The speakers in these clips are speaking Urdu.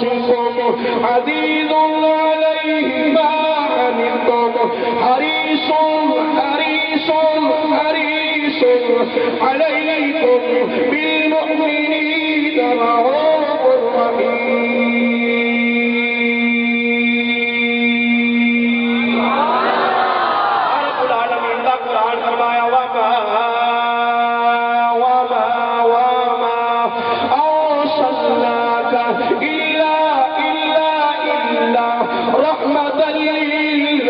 أنفسكم عزيز عليه ما عنتم حريص حريص حريص عليكم بالمؤمنين رؤوف رحيم. رب العالمین کا قرآن فرمایا وما أرسلناك إلا رحمة للعالمين.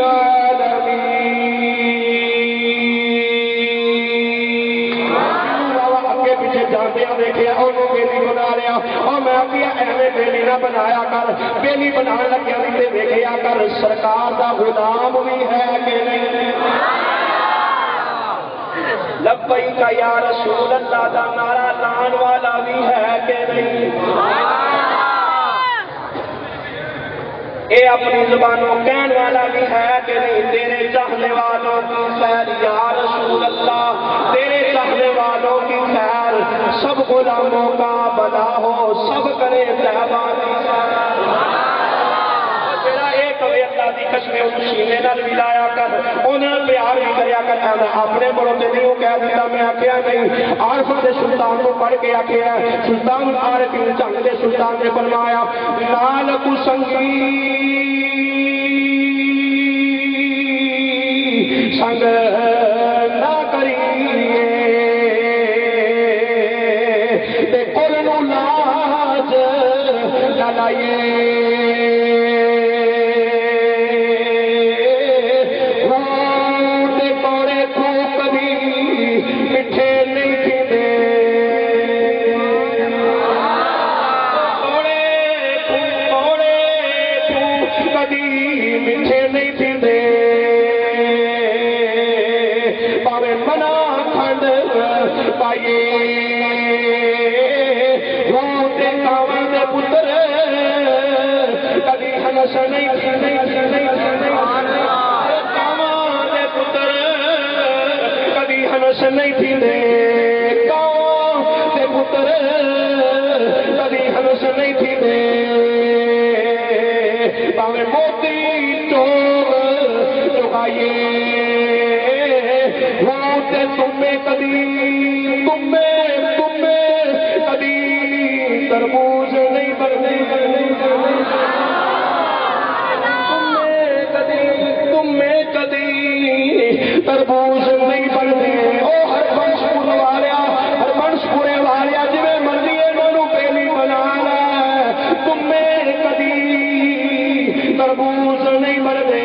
اگے پیچھے جاندے دیکھیا انہوں بیلی بنا لیا اور میں کیا ایویں بیلی نہ بنایا کر بیلی بنانے لگیا تے دیکھیا کر سرکار دا غلام بھی ہے کہ نہیں. لبیک یا رسول اللہ دا نعرہ لان والا بھی ہے کہ نہیں. اے اپنی زبانوں کہن والا بھی ہے کہ نہیں. تیرے چاہنے والوں کی خیر یا رسول اللہ تیرے چاہنے والوں کی خیر سب غلاموں کا بنا ہو سب کرے تہبا کی خیر. اللہ دی قسم سینے نال ملایا کر انہاں پیار بھی کریا کر. اپنے بڑوں تے نہیں کہہ دیتا میں آکھیا نہیں. عارفاں دے سلطان کو پڑھ کے آکھیا سلطان عارفین جنگ دے سلطان نے فرمایا نال کو سنگی سنگ نہ کریے تے کل نو لاج نہ لائیے. نہیں تھی دے گاؤں کے پتر کبھی ہنس نہیں تھی دے باوے موتی چور چکائیے وہ تمہیں کبھی کبھی تربوز نہیں بننے تمہیں کبھی تربوز نہیں بننے. تربوز نہیں بننے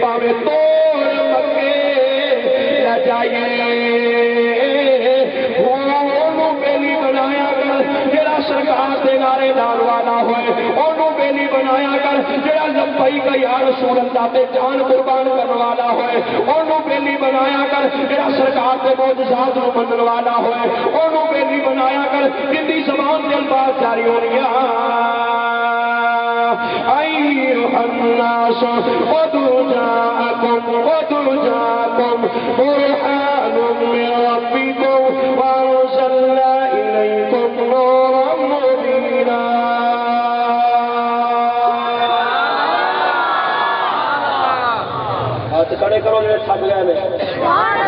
پاوے توڑ مکے لے جائیے انہوں بیلی بنایا کر جڑا سرکار دے نعرے لان والا ہوئے. انہوں بیلی بنایا کر جڑا لبیک یا رسول اللہ تے جان قربان کرنے والا ہوئے. انہوں بیلی بنایا کر جڑا سرکار دے معجزات نوں منن والا ہوئے. انہوں بیلی بنایا کر جندی زبان دے الفاظ جاری ہو رہی ہیں أيها الناس قد جاءكم برهان من ربكم وأرسلنا إليكم نورا مبينا. ہاتھ کھڑے کرو میرے تھک گئے میں. سبحان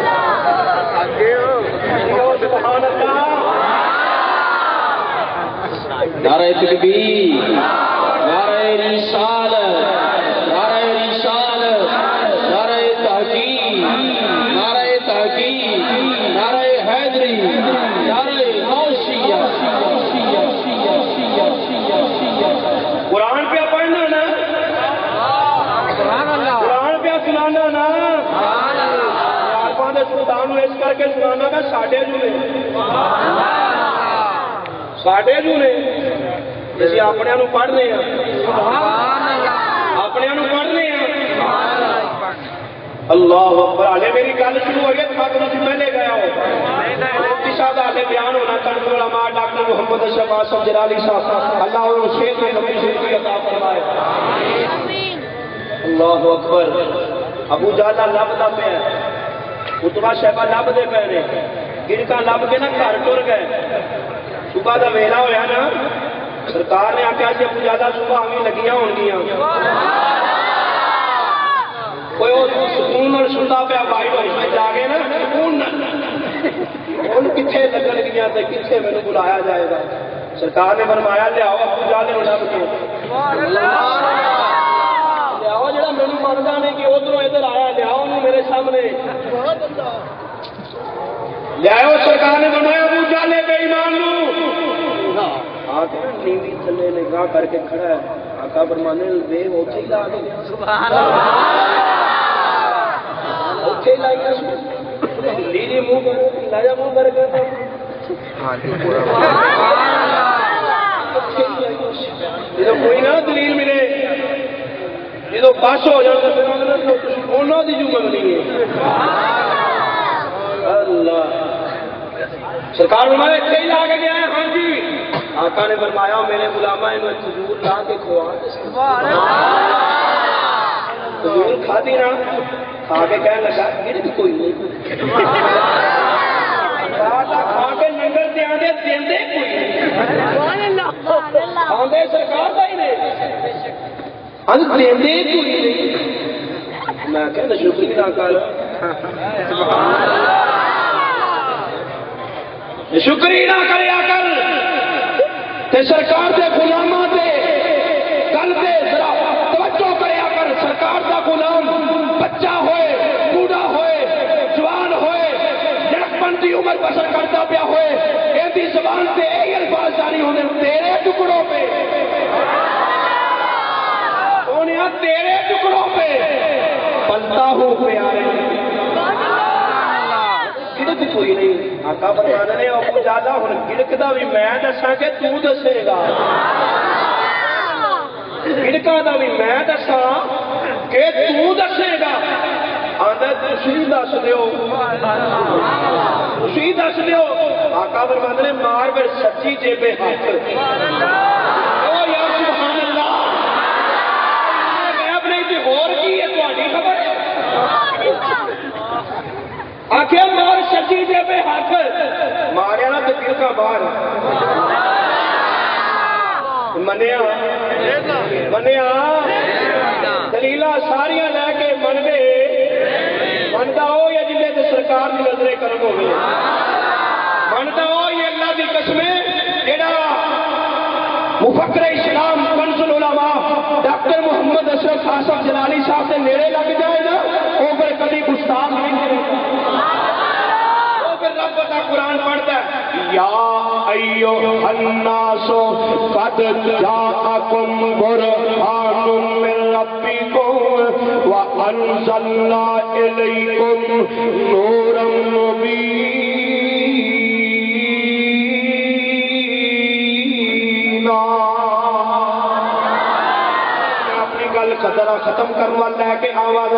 اللہ. نعرہ تکبیر نعرہ رسالت نعرہ رسالت نعرہ تحقیق نعرہ تحقیق نعرہ حیدری نعرہ غوثیہ. قرآن پہ پڑھنا نا قرآن پہ سنانا نا عارفاں دے سلطان نوں اس کر کے سنانا گا ساڈے جو نے اسی اپنے پڑھنے ہیں اپنے پڑھنے ہیں. اللہ اکبر. آلے میری گل شروع ہوئی ہے تھک تھی پہلے گیا ہو مفتی صاحب آلے بیان ہونا کنز العلماء ڈاکٹر محمد اشرف آصف جلالی صاحب اللہ انہوں شیخ میں لمبی زندگی عطا فرمائے. اللہ اکبر. ابو جہل لبدا پہ ہے اتبا شہبہ لب دے پے نے گرکا لب کے نہ گھر ٹر گئے صبح کا ویلا ہوا نا سرکار نے آخیا جی ابو جالا صبح بھی لگیاں ہو گیا کوئی سکون سنتا پیا بھائی بھائی جا کے نا کتنے لگن گیا کتنے میرے بلایا جائے گا سرکار نے فرمایا لیاؤ ابو جالے ہونا لیاؤ جا میرے منتا نہیں کہ ادھر ادھر آیا لیاؤ میرے سامنے لیاؤ سرکار نے فرمایا ابو جالے بے ایمان نیوی تھلے نگاہ کر کے کھڑا ہے آقا فرمانے وے اوتھے ہی لا گیا اوتھے ہی لائی لیجیے منہ لایا منہ کر کے جب کوئی نہ دلیل ملے جب پاس ہو جاتا انہوں کی جو منگنی ہے اللہ سرکار فرمایا اتنے ہی لا کے گیا ہے ہاں جی آقا نے فرمایا میرے غلامہ انہیں کھجور لا کے کھوا کھجور کھا دی نا کھا کے کہنے لگا گرد کوئی نہیں کھا کے لنگر دے آدھے دیندے کوئی نہیں آدھے سرکار کا ہی نہیں آدھے دیندے کوئی نہیں میں کہنا شکری نہ کر شکری نہ کریا کر تے سرکار دے غلاماں دے گل تے ذرا توجہ کریا کر سرکار دا غلام بچہ ہوئے بوڑھا ہوئے جوان ہوئے لڑکپن دی عمر بسر کرتا پیا ہوئے ایسی زبان سے اے الفاظ جاری ہونے تیرے ٹکڑوں پہ سونیا تیرے ٹکڑوں پہ پلتا ہوں پیارے گڑک کوئی نہیں آقا فرمانے نے ابو جالا ہن گڑکدا بھی میں دساں کہ تو دسے گا گڑکا دا بھی میں دساں کہ تو دسے گا آندا تسی دس دیو تسی دس دیو آقا فرمانے نے مار پھر سچی جیبے ہاتھ او یا سبحان اللہ غیب نہیں تے ہور کی ہے تہاڈی خبر آخر مار سچی دے پہ ہاتھ ماریا نا تو گرکا باہر منیا منیا دلیل ساریاں لے کے من گئے منتا ہو یا جن سے سرکار کی نظریں کرم ہو گئی منتا ہو یہ اللہ کی قسمیں جڑا مفکر اسلام کنز العلماء ڈاکٹر محمد اشرف قاسم جلالی صاحب سے نیڑے لگ جائے نا وہ پھر کبھی گستاخ نہیں کرے رب کا قرآن پڑھتا ہے یا ایھا الناس قد جاءکم برہان من ربکم وانزلنا الیکم نورا مبینا ذرا ختم کرنے والا لے کے آواز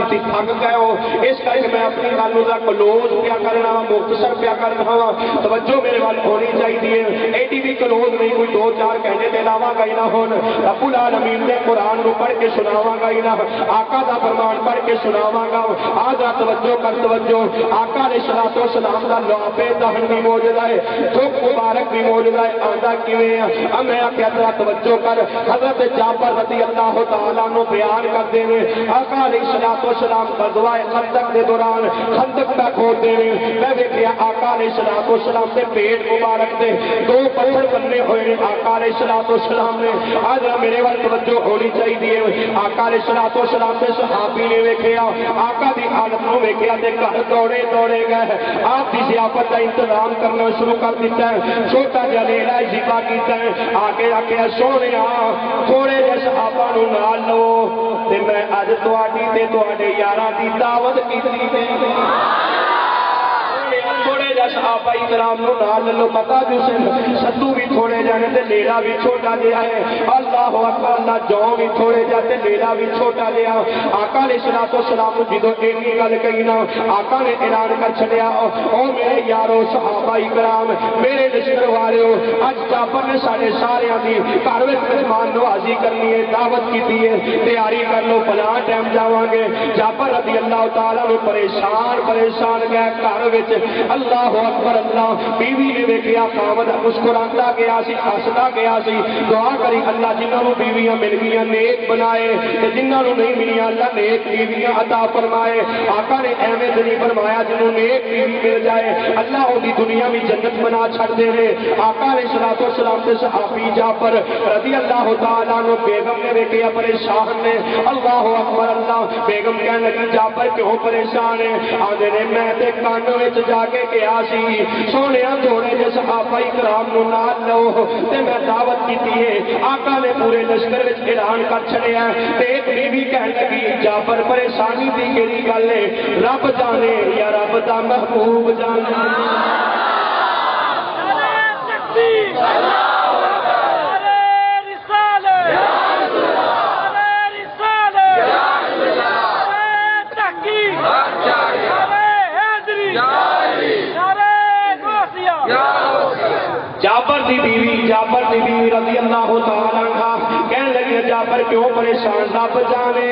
تھی تھک گئے ہو اس کر کے میں اپنی گل کلوز پیا کرنا مختصر پیا کرنا وا توجہ میرے وال ہونی چاہیے ایڈی بھی کلوز نہیں کوئی 2-4 گھنٹے دے لاوا گا ہی نہ ہون رب العالمین دے قرآن نو پڑھ کے سناواں گا ہی نہ آقا دا فرمان پڑھ کے سناواں گا آجا توجہ کر توجہ آقا علیہ الصلوۃ والسلام دا لعاب دہن بھی موجود ہے چوک مبارک بھی موجود ہے آندا کیویں ہے میں آکھیا ذرا توجہ کر حضرت جابر رضی اللہ تعالی عنہ بیان کرتے ہیں آقا علیہ الصلوۃ والسلام غزوہ خندق کے دوران خندق کا کھودتے ہیں میں دیکھیا آقا علیہ الصلوۃ والسلام کے پیٹ مبارک سے 2 پتھر بننے ہوئے ہیں آقا علیہ الصلوۃ والسلام نے آج میرے وال توجہ ہونی چاہیے آقا علیہ الصلوۃ والسلام کے صحابی نے دیکھیا آقا دی حالت نو دیکھیا تے گھر دوڑے دوڑے گئے آپ کی ضیافت کا انتظام کرنا شروع کر دیتا ہے چھوٹا جا لیلا ذبح کیتا ہے آگے آکھیا سونیا تھوڑے جے صحابہ نو نال لو تے میں اج تواڈی تے تواڈے یاراں دی دعوت کیتی تے تھوڑے جا صحابہ کرام نو نال لو پتہ جو سدو بھی تھوڑے جانے تے لیلا بھی چھوٹا جہا ہے اللہ اکبر اللہ جو بھی تھوڑے جا تے لیلا بھی چھوٹا جہا آقا علیہ الصلوۃ والسلام نو جدوں اینی گل کہی نا آقا نے اعلان کر چھڈیا او میرے یارو صحابہ کرام میرے لشکر والےو اج جابر نے ساڈے ساریاں دی گھر وچ مہمان نوازی کرنی ہے دعوت کیتی ہے تیاری کر لو فلاں ٹائم جاواں گے جابر رضی اللہ تعالی عنہ پریشان گئے گھر وچ اللہ اللہ اکبر اللہ بیوی نے ویکھیا خاوند مسکراتا گیا سی ہسدا گیا سی دعا کری اللہ جنہاں نوں بیویاں مل گئیاں نیک بنائے تے جنہاں نوں نہیں ملیاں اللہ نیک بیویاں عطا فرمائے آقا نے ایویں تے نہیں فرمایا جنہوں نیک بیوی مل جائے اللہ اودی دنیا میں جنت بنا چھڑدے نے آقا علیہ الصلوۃ والسلام دے صحابی جعفر رضی اللہ تعالیٰ عنہ بیگم نے ویکھیا پریشان نے اللہ اکبر اللہ بیگم کہنے لگی جعفر کیوں پریشان ہے آدھے نے میں تے کان وچ جا کے گیا سی سونیا تھوڑے جے صحابہ کرام نوں نال لو تے میں دعوت کیتی ہے آقا نے پورے لشکر وچ اعلان کر چھڑیا تے ایک بیوی کہنے لگی جعفر پریشانی دی کیڑی گل ہے رب جانے یا رب دا محبوب جانے جعفر دی بیوی رضی اللہ تعالیٰ عنہ کہنے لگی جعفر کیوں پریشان رب جانے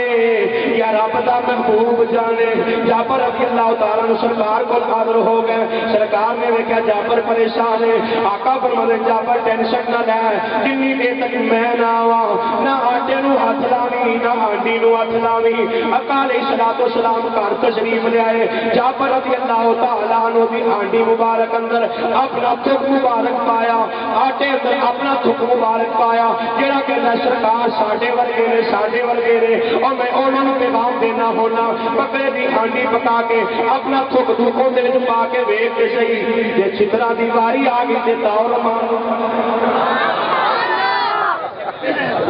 یا رب دا محبوب جانے جعفر رضی اللہ تعالیٰ عنہ سرکار کو حاضر ہو گئے سرکار نے دیکھا جعفر پریشان ہے آقا فرماتے جعفر ٹینشن نہ لے جنی دیر تک میں نہ آواں نہ آٹے نو ہاتھ لاوی نہ ہانڈی نو ہاتھ لاوی آقا علیہ الصلوۃ والسلام گھر تشریف لے آئے جعفر رضی اللہ تعالیٰ عنہ دی ہانڈی مبارک اندر اپنا تھک مبارک پایا آٹے اندر اپنا تھک مبارک پایا جڑا کہ سرکار ساڈے ورگے نے اور میں انہوں نے پیغام دینا ہونا بکرے دی ہانڈی پکا کے اپنا تھک دکھوں دے وچ پا کے ویکھ کے صحیح جے چھترا دی واری آ گئی تے دور مارو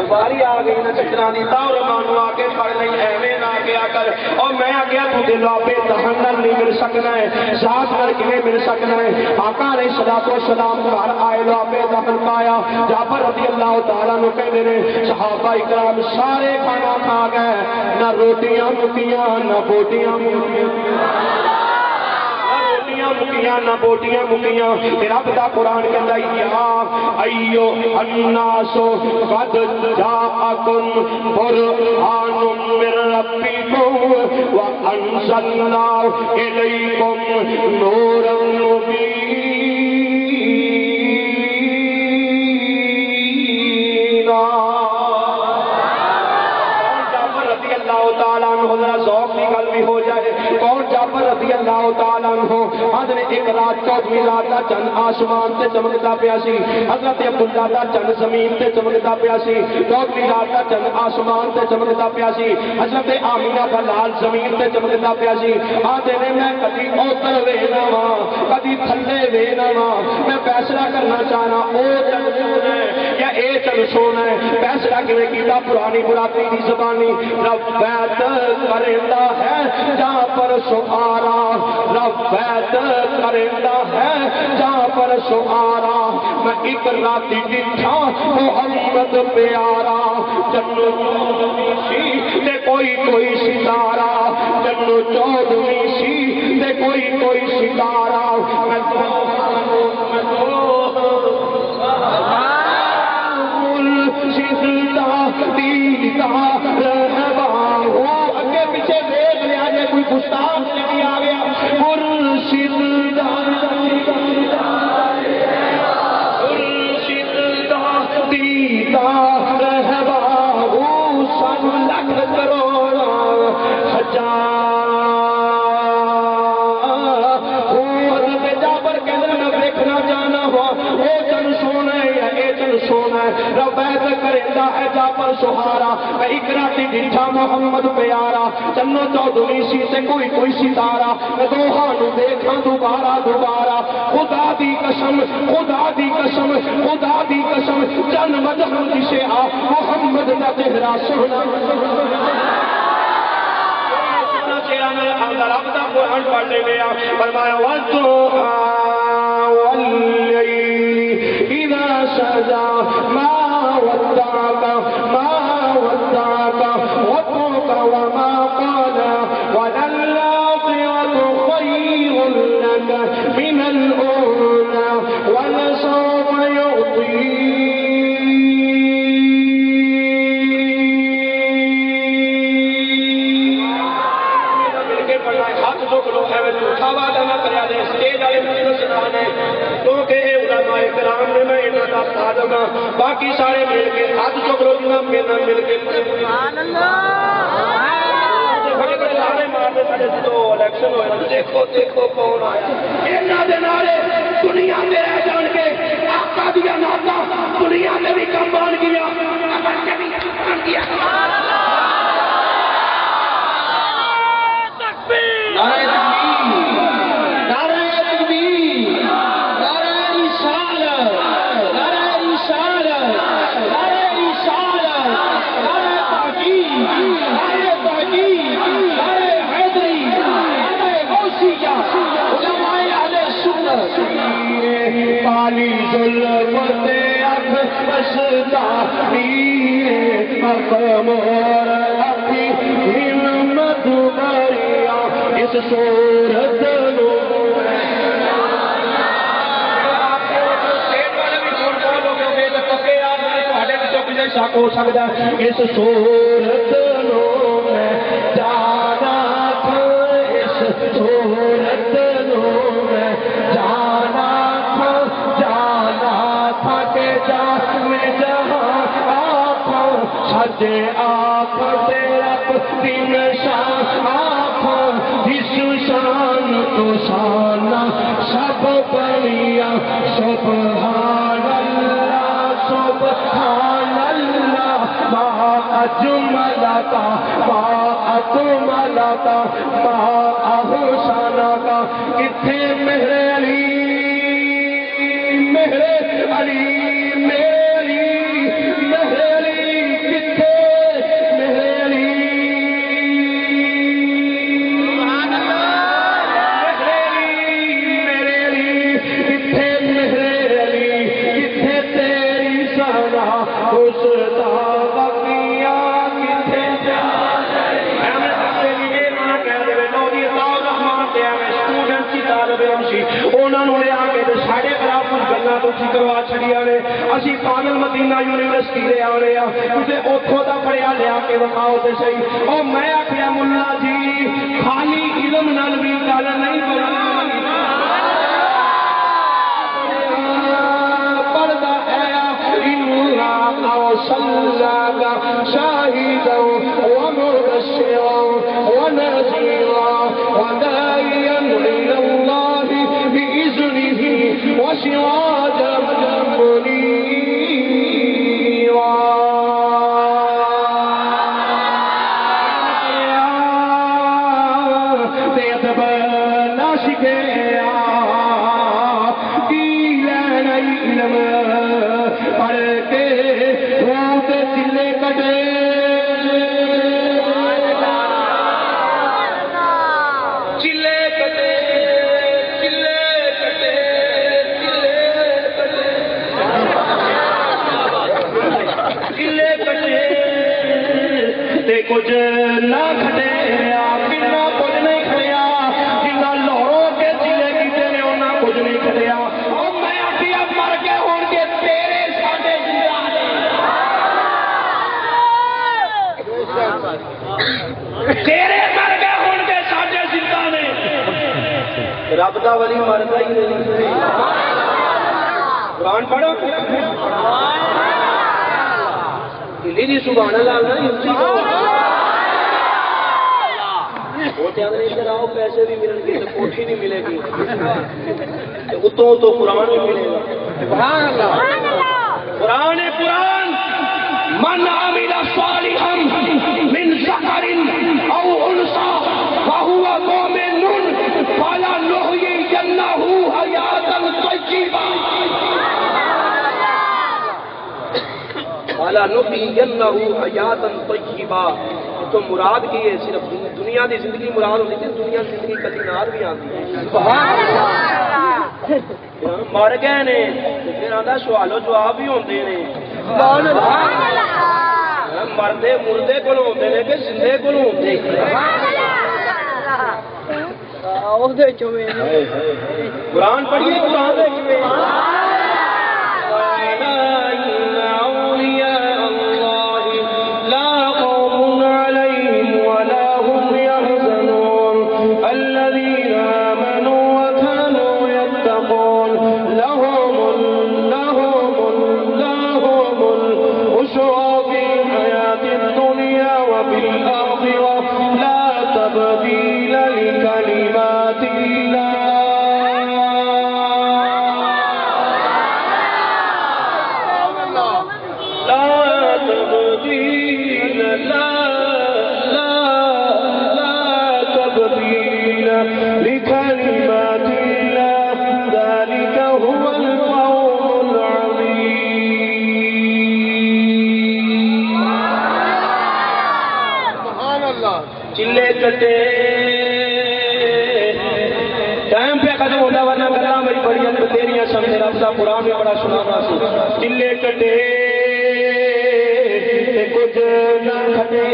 باری آ گئی نا چکرا دی دور مانو آ کے پڑھ نہیں ایویں نہ کیا کر اور میں آگیا تو دل آپے دہن نال نہیں مل سکنا ہے ذات نال کیویں مل سکنا ہے آقا علیہ الصلوۃ والسلام گھر آئے لو آپے دہن پایا جعفر رضی اللہ تعالیٰ عنہ کہندے نے صحابہ اکرام سارے کھانا کھا گئے نہ روٹیاں مکیاں نہ بوٹیاں مکیاں نہ بوٹیاں مکیاں رب دا قرآن کہندا یا ایو الناس قد جاءکم برہان من ربکم وانزلنا الیکم نورا مبینا تعالیٰ عنہ ذرا ذوق کی گل بھی ہو جائے کون جعفر رضی اللہ تعالیٰ عنہ حضرت ایک رات 14ویں رات دا چند آسمان تے چمکدا پیا سی حضرت عبداللہ دا چند زمین تے چمکدا پیا سی 14ویں رات دا چند آسمان تے چمکدا پیا سی حضرت آمینہ دا لال زمین تے چمکدا پیا سی آدھے نے میں کدی اوتر وینا وا کدی تھلے وینا وا میں فیصلہ کرنا چاہنا او چل سونا ہے یا اے چل سونا ہے فیصلہ کیویں کیتا پرانی براتی دی زبانی ربیت کرندا ہے جہاں پر سہارا ربیت کرندا ہے جہاں پر سہارا میں ایک راتی ڈٹھا محمد پیارا جنو چودھویں سی تے کوئی ستارہ جنو چودھویں سی تے کوئی ستارہ میں اگے پیچھے دیکھ لیا جائے کوئی گستاخ نہیں آ گیا سہارا میں ایک راتی ڈٹھا محمد پیارا چنو چودھویں سی تے کوئی ستارہ میں دوہانو دیکھاں دوبارہ خدا دی قسم جن مدہم جسے آ محمد دا چہرہ سونا چہرہ میں اندر رب دا قرآن پڑھنے لیا فرمایا والضحى والليل إذا سجى ما ودعك ربك وما قلى وللآخرة خير لك من الأولى ولسوف يعطيك ہاتھ جو لوگ ہے اٹھاوا دینا کریا دے اسٹیج والے بندے میں انہاں دا خادم ہاں باقی سارے مل کے ہاتھ چک لو جنہاں میرے مل کے سبحان اللہ بڑے بڑے نعرے مارتے سارے تو الیکشن ہوئے دیکھو دیکھو کون آیا انہاں دے نعرے دنیا میں رہ جان کے آقا دیا ناتا دنیا میں بھی کم بان گیا اگر کبھی کم کیا نعرہ تکبیر نعرہ تکبیر نعرہ رسالت نعرہ رسالت نعرہ رسالت نعرہ تحقیق نعرہ تحقیق نعرہ حیدری نعرہ غوثیہ علماء اہل سنت پالی ظلمت اکھ بستانی مقمور اپنی ہمت بریا اس صورت لو شک ہو سکتا اس صورت لو میں جانا تھا اس صورت لو میں جانا تھا کہ جان میں جہاں آنکھوں سجے آنکھوں تیرا دن شان آنکھوں جس شان تو شانہ سب بڑیا سبحان اللہ سبحان اللہ ما اجملتا ما اکملتا ما احسنتا کتھے مہر علی مہر علی میری مہر علی کتھے مہر علی سبحان اللہ مہر علی کتھے مہر علی کتھے تیری سنا اس بقیا کتھے ساڑھے خلاف کچھ گلوں تو کروا چڑیا نے اسی پاگل مدینہ یونیورسٹی لے آ رہے ہیں تے اتوں کا پڑھیا لیا کے وکھاؤ تے صحیح اور میں آخیا ملا جی خالی علم نال بھی گل نہیں بنی پڑھتا شاہدا ومبشرا ونذيرا وداعيا الى الله باذنه وسراجا منيرا بيدب ناشكيا ديلان علم پڑھ کے روت چلے کٹے چلے کٹے چلے کٹے چلے کٹے چلے کٹے تے کچھ نہ کھٹے کنا کچھ نہیں کھڑیا جنہ لوڑوں کے چلے کیتے نے انہاں کچھ نہیں کھڑیا اور میں اپیا مر کے ہون کے تیرے ساڈے تیرے مر گئے ہون کے ساڈے زندہ نے رب دا ولی مردا ہی نہیں قرآن پڑھو دلی دی سبحان اللہ نہیں ادھر آؤ پیسے بھی ملیں گے کوٹھی نہیں ملے گی اتوں تو قرآن بھی ملے گا سبحان اللہ قرآن قرآن من عمل صالحا من ذکر او انثى وهو مؤمن فلنحيينه حياة طیبہ فلنحيينه حياة طیبہ تو مراد کی ہے صرف دنیا دی زندگی مراد ہوتی ہے دنیا دی زندگی کدی نال بھی آتی ہے سبحان اللہ مر گئے نے پھر آندا سوال و جواب بھی ہوندے نے سبحان اللہ مردے مردے کولوں ہوندے نے کہ زندے کولوں ہوندے قرآن پڑھیے قرآن دیکھیے لهم کٹے ٹائم پہ ختم ہوتا ورنہ گلا میری بڑی بتیریاں سب میرا رب کا قرآن میں بڑا سنانا سی چلے کٹے کچھ نہ کھٹے